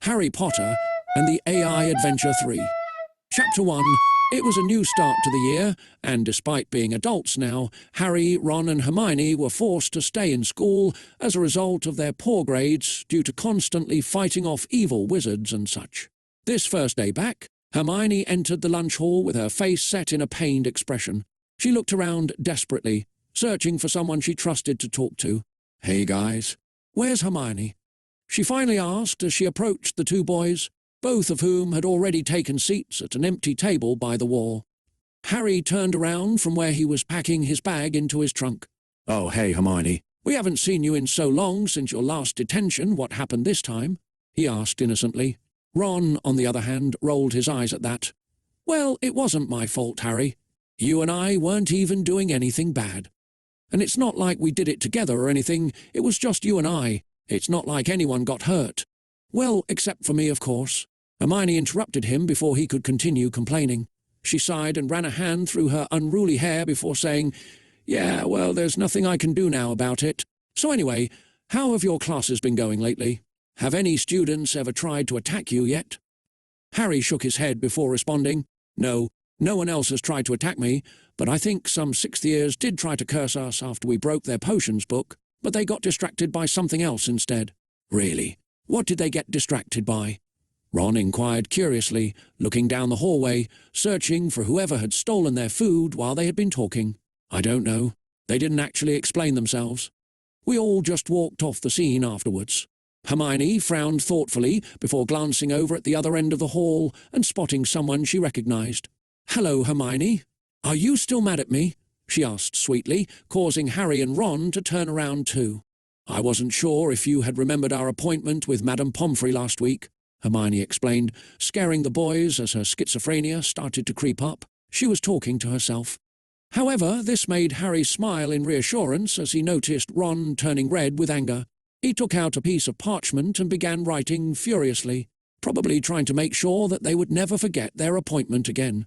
Harry Potter and the AI Adventure 3. Chapter 1. It was a new start to the year, and despite being adults now, Harry, Ron and Hermione were forced to stay in school as a result of their poor grades due to constantly fighting off evil wizards and such. This first day back, Hermione entered the lunch hall with her face set in a pained expression. She looked around desperately, searching for someone she trusted to talk to. "Hey guys, where's Hermione?" she finally asked as she approached the two boys, both of whom had already taken seats at an empty table by the wall. Harry turned around from where he was packing his bag into his trunk. "Oh, hey, Hermione. We haven't seen you in so long since your last detention. What happened this time?" he asked innocently. Ron, on the other hand, rolled his eyes at that. "Well, it wasn't my fault, Harry. You and I weren't even doing anything bad. And it's not like we did it together or anything. It was just you and I. It's not like anyone got hurt." "Well, except for me, of course." Hermione interrupted him before he could continue complaining. She sighed and ran a hand through her unruly hair before saying, "Yeah, well, there's nothing I can do now about it. So anyway, how have your classes been going lately? Have any students ever tried to attack you yet?" Harry shook his head before responding, "No, no one else has tried to attack me, but I think some sixth years did try to curse us after we broke their potions book, but they got distracted by something else instead." "Really? What did they get distracted by?" Ron inquired curiously, looking down the hallway, searching for whoever had stolen their food while they had been talking. "I don't know. They didn't actually explain themselves. We all just walked off the scene afterwards." Hermione frowned thoughtfully before glancing over at the other end of the hall and spotting someone she recognized. "Hello, Hermione. Are you still mad at me?" she asked sweetly, causing Harry and Ron to turn around too. "I wasn't sure if you had remembered our appointment with Madame Pomfrey last week," Hermione explained, scaring the boys as her schizophrenia started to creep up. She was talking to herself. However, this made Harry smile in reassurance as he noticed Ron turning red with anger. He took out a piece of parchment and began writing furiously, probably trying to make sure that they would never forget their appointment again.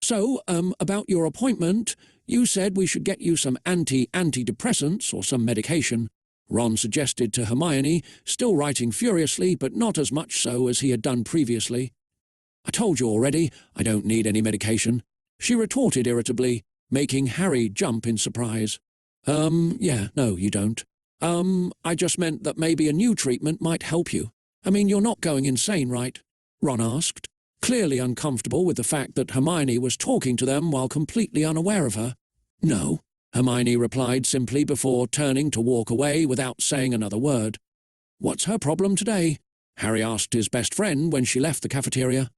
"So, about your appointment, you said we should get you some antidepressants or some medication," Ron suggested to Hermione, still writing furiously but not as much so as he had done previously. "I told you already, I don't need any medication," she retorted irritably, making Harry jump in surprise. Yeah, no, you don't. I just meant that maybe a new treatment might help you. I mean, you're not going insane, right?" Ron asked, clearly uncomfortable with the fact that Hermione was talking to them while completely unaware of her. "No," Hermione replied simply before turning to walk away without saying another word. "What's her problem today?" Harry asked his best friend when she left the cafeteria.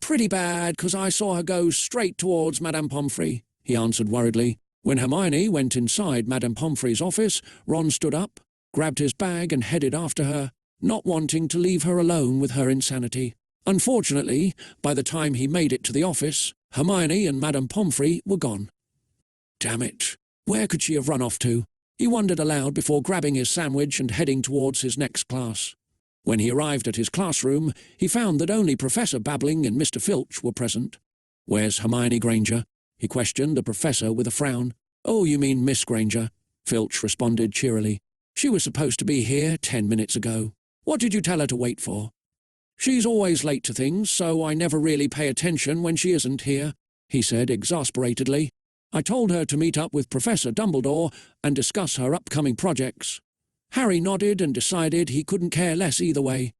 Pretty bad, 'cause I saw her go straight towards Madame Pomfrey," he answered worriedly. When Hermione went inside Madame Pomfrey's office, Ron stood up, grabbed his bag and headed after her, not wanting to leave her alone with her insanity. Unfortunately, by the time he made it to the office, Hermione and Madame Pomfrey were gone. Damn it, where could she have run off to? He wondered aloud before grabbing his sandwich and heading towards his next class. When he arrived at his classroom, he found that only Professor Babbling and Mr. Filch were present. "Where's Hermione Granger?" he questioned the professor with a frown. "Oh, you mean Miss Granger," Filch responded cheerily. "She was supposed to be here 10 minutes ago. What did you tell her to wait for?" "She's always late to things, so I never really pay attention when she isn't here," he said exasperatedly. "I told her to meet up with Professor Dumbledore and discuss her upcoming projects." Harry nodded and decided he couldn't care less either way.